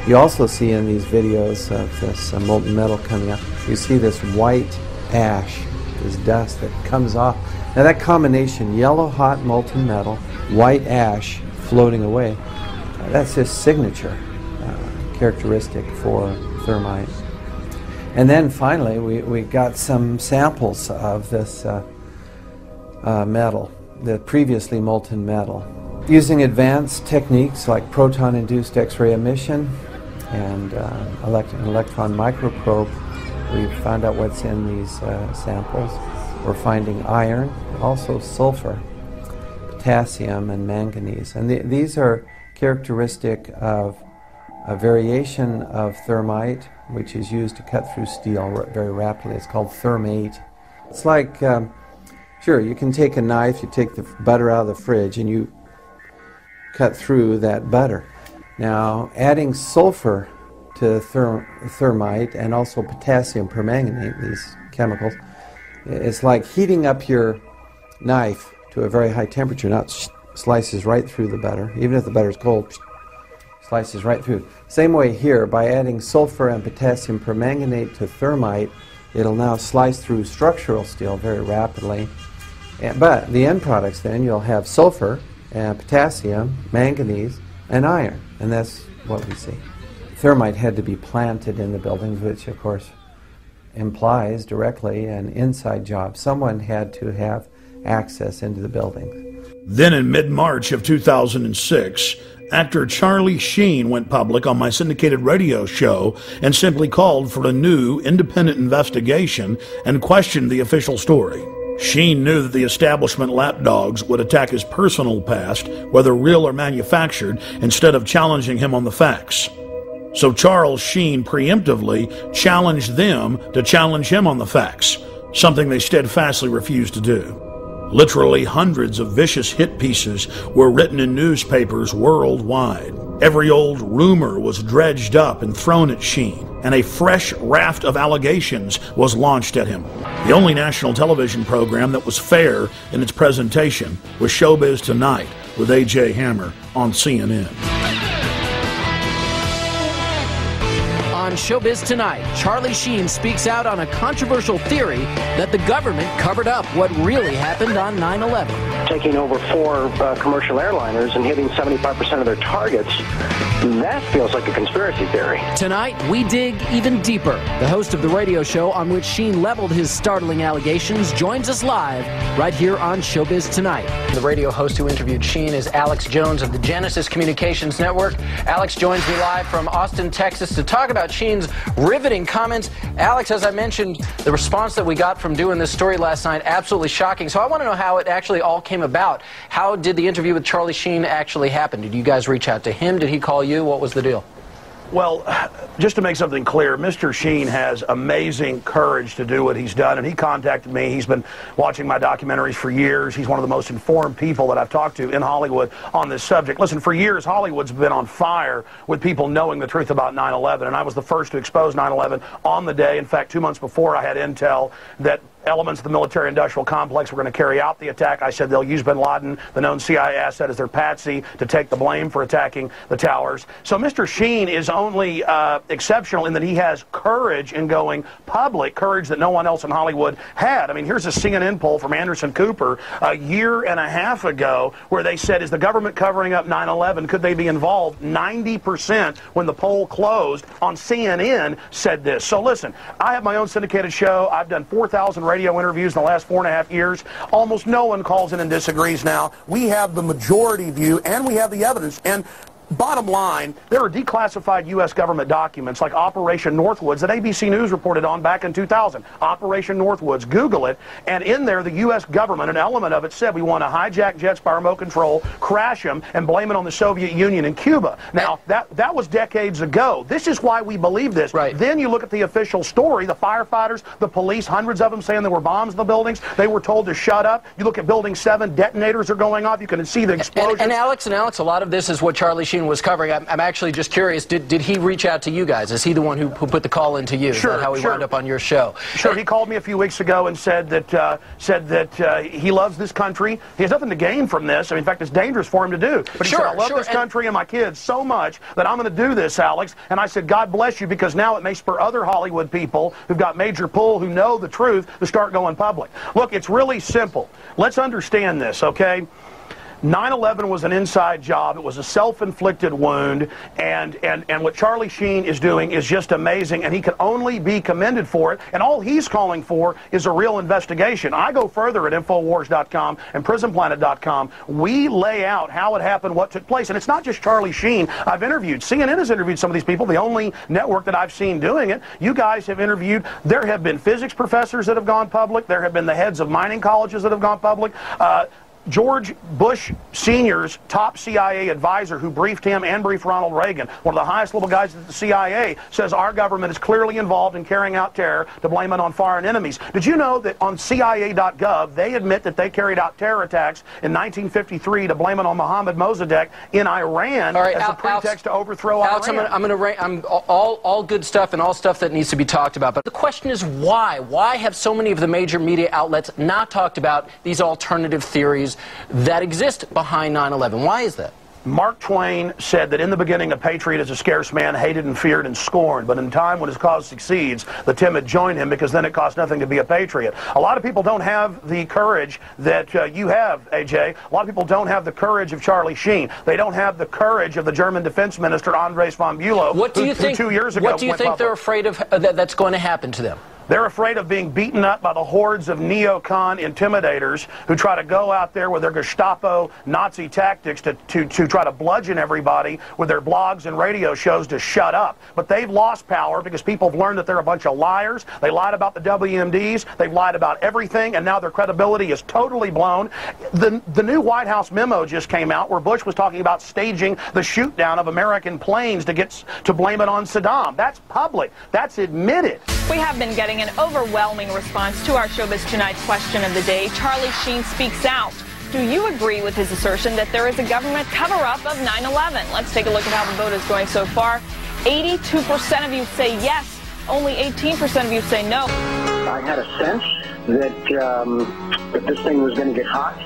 You also see in these videos of this molten metal coming up, you see this white ash, this dust that comes off. Now that combination, yellow hot molten metal, white ash floating away, that's his signature characteristic for thermite. And then finally we got some samples of this metal, the previously molten metal. Using advanced techniques like proton-induced X-ray emission and an electron microprobe, we found out what's in these samples. We're finding iron, also sulfur, potassium, and manganese. And these are characteristic of a variation of thermite, which is used to cut through steel very rapidly. It's called thermate. It's like, sure, you can take a knife, you take the butter out of the fridge, and you cut through that butter. Now, adding sulfur to thermite and also potassium permanganate, these chemicals, it's like heating up your knife to a very high temperature. Now it slices right through the butter. Even if the butter is cold, slices right through. Same way here, by adding sulfur and potassium permanganate to thermite, it'll now slice through structural steel very rapidly. But the end products then, you'll have sulfur and potassium, manganese, and iron. And that's what we see. Thermite had to be planted in the buildings, which of course implies directly an inside job. Someone had to have access into the buildings. Then in mid-March of 2006, actor Charlie Sheen went public on my syndicated radio show and simply called for a new independent investigation and questioned the official story. Sheen knew that the establishment lapdogs would attack his personal past, whether real or manufactured, instead of challenging him on the facts. So Charles Sheen preemptively challenged them to challenge him on the facts, something they steadfastly refused to do. Literally hundreds of vicious hit pieces were written in newspapers worldwide. Every old rumor was dredged up and thrown at Sheen, and a fresh raft of allegations was launched at him. The only national television program that was fair in its presentation was Showbiz Tonight with A.J. Hammer on CNN. On Showbiz Tonight, Charlie Sheen speaks out on a controversial theory that the government covered up what really happened on 9/11. Taking over 4 commercial airliners and hitting 75% of their targets, that feels like a conspiracy theory. Tonight, we dig even deeper. The host of the radio show on which Sheen leveled his startling allegations joins us live right here on Showbiz Tonight. The radio host who interviewed Sheen is Alex Jones of the Genesis Communications Network. Alex joins me live from Austin, Texas to talk about Sheen's riveting comments. Alex, as I mentioned, the response that we got from doing this story last night, absolutely shocking. So I want to know how it actually all came about. How did the interview with Charlie Sheen actually happen? Did you guys reach out to him? Did he call you? What was the deal? Well, just to make something clear, Mr. Sheen has amazing courage to do what he's done, and he contacted me. He's been watching my documentaries for years. He's one of the most informed people that I've talked to in Hollywood on this subject. Listen, for years, Hollywood's been on fire with people knowing the truth about 9/11, and I was the first to expose 9/11 on the day. In fact, 2 months before, I had intel that elements of the military-industrial complex were going to carry out the attack. I said they'll use bin Laden, the known CIA asset, as their patsy to take the blame for attacking the towers. So Mr. Sheen is only exceptional in that he has courage in going public, courage that no one else in Hollywood had. I mean, here's a CNN poll from Anderson Cooper a year and a half ago where they said, is the government covering up 9/11? Could they be involved? 90% when the poll closed on CNN said this. So listen, I have my own syndicated show. I've done 4,000 radio interviews in the last 4.5 years. Almost no one calls in and disagrees now. We have the majority view, and we have the evidence. And bottom line, there are declassified U.S. government documents like Operation Northwoods that ABC News reported on back in 2000. Operation Northwoods, Google it, and in there the U.S. government, an element of it said we want to hijack jets by remote control, crash them, and blame it on the Soviet Union and Cuba. Now, that was decades ago. This is why we believe this. Right. Then you look at the official story, the firefighters, the police, hundreds of them saying there were bombs in the buildings. They were told to shut up. You look at Building 7, detonators are going off. You can see the explosions. And Alex, a lot of this is what Charlie Sheen Sheen was covering, I'm actually just curious, did he reach out to you guys? Is he the one who put the call into you? Sure, Is that how he wound up on your show? Sure, he called me a few weeks ago and said that he loves this country. He has nothing to gain from this. I mean, in fact, it's dangerous for him to do. But he said, I love this country and my kids so much that I'm going to do this, Alex. And I said, God bless you, because now it may spur other Hollywood people who've got major pull, who know the truth, to start going public. Look, it's really simple. Let's understand this, okay? 9/11 was an inside job. It was a self-inflicted wound, and what Charlie Sheen is doing is just amazing, and he can only be commended for it, and all he's calling for is a real investigation. I go further at Infowars.com and PrisonPlanet.com. We lay out how it happened, what took place, and it's not just Charlie Sheen. I've interviewed, CNN has interviewed some of these people, the only network that I've seen doing it. You guys have interviewed. There have been physics professors that have gone public. There have been the heads of mining colleges that have gone public. George Bush Sr.'s top CIA advisor, who briefed him and briefed Ronald Reagan, one of the highest level guys at the CIA, says our government is clearly involved in carrying out terror, to blame it on foreign enemies. Did you know that on CIA.gov they admit that they carried out terror attacks in 1953 to blame it on Mohammad Mossadegh in Iran as a pretext to overthrow Iran? I'm all good stuff and all stuff that needs to be talked about. But the question is why? Why have so many of the major media outlets not talked about these alternative theories that exist behind 9/11? Why is that? Mark Twain said that in the beginning a patriot is a scarce man, hated and feared and scorned, but in time when his cause succeeds, the timid join him, because then it costs nothing to be a patriot. A lot of people don't have the courage that you have, AJ. A lot of people don't have the courage of Charlie Sheen. They don't have the courage of the German defense minister, Andres von Bülow, who 2 years ago What do you think they're afraid of that's going to happen to them? They're afraid of being beaten up by the hordes of neocon intimidators who try to go out there with their Gestapo Nazi tactics to try to bludgeon everybody with their blogs and radio shows to shut up. But they've lost power because people have learned that they're a bunch of liars. They lied about the WMDs. They've lied about everything, and now their credibility is totally blown. The new White House memo just came out where Bush was talking about staging the shoot down of American planes to blame it on Saddam. That's public. That's admitted. We have been getting an overwhelming response to our Showbiz Tonight question of the day. Charlie Sheen speaks out. Do you agree with his assertion that there is a government cover-up of 9/11? Let's take a look at how the vote is going so far. 82% of you say yes. Only 18% of you say no. I had a sense that this thing was going to get hot.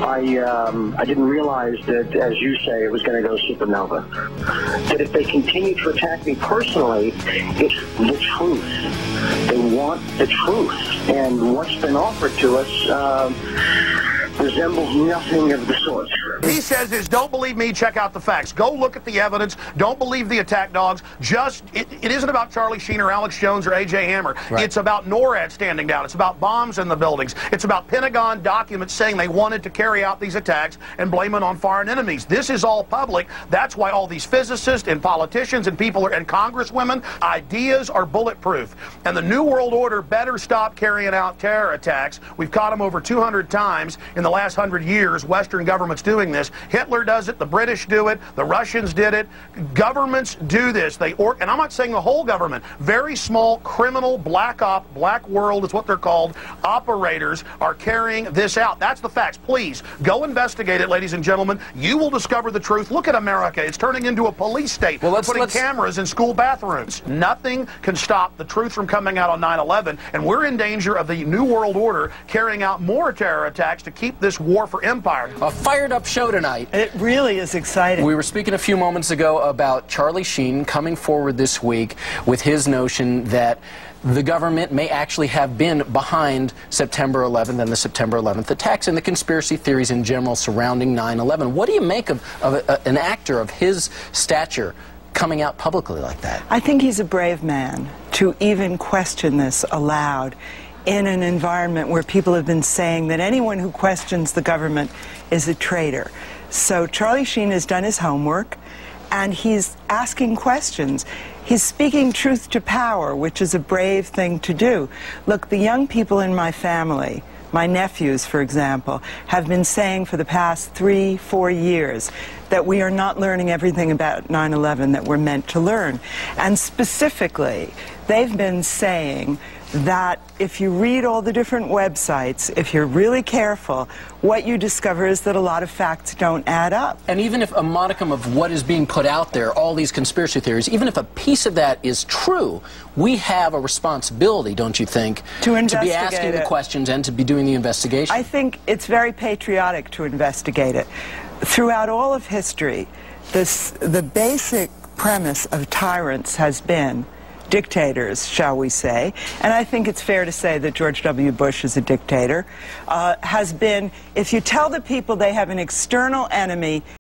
I didn't realize that, as you say, it was going to go supernova. That if they continue to attack me personally, it's the truth. They want the truth. And what's been offered to us resembles nothing of the sort. He says is, don't believe me, check out the facts. Go look at the evidence. Don't believe the attack dogs. It isn't about Charlie Sheen or Alex Jones or A.J. Hammer. Right. It's about NORAD standing down. It's about bombs in the buildings. It's about Pentagon documents saying they wanted to carry out these attacks and blame it on foreign enemies. This is all public. That's why all these physicists and politicians and people and congresswomen, ideas are bulletproof. And the New World Order better stop carrying out terror attacks. We've caught them over 200 times in the last 100 years. Western governments doing this. Hitler does it. The British do it. The Russians did it. Governments do this. And I'm not saying the whole government. Very small criminal black world is what they're called. Operators are carrying this out. That's the facts. Please go investigate it, ladies and gentlemen. You will discover the truth. Look at America. It's turning into a police state. Well, putting cameras in school bathrooms. Nothing can stop the truth from coming out on 9/11, and we're in danger of the New World Order carrying out more terror attacks to keep this war for empire. A fired up show tonight. It really is exciting. We were speaking a few moments ago about Charlie Sheen coming forward this week with his notion that the government may actually have been behind September 11th and the September 11th attacks and the conspiracy theories in general surrounding 9/11. What do you make of an actor of his stature coming out publicly like that? I think he's a brave man to even question this aloud in an environment where people have been saying that anyone who questions the government is a traitor. So Charlie Sheen has done his homework, and he's asking questions. He's speaking truth to power, which is a brave thing to do. Look, the young people in my family, my nephews, for example, have been saying for the past 3-4 years that we are not learning everything about 9/11 that we're meant to learn. And specifically, they've been saying that if you read all the different websites, if you're really careful, what you discover is that a lot of facts don't add up. And even if a modicum of what is being put out there, all these conspiracy theories, even if a piece of that is true, we have a responsibility, don't you think, to be asking the questions and to be doing the investigation? I think it's very patriotic to investigate it. Throughout all of history, the basic premise of tyrants has been dictators, shall we say, and I think it's fair to say that George W. Bush is a dictator, has been, if you tell the people they have an external enemy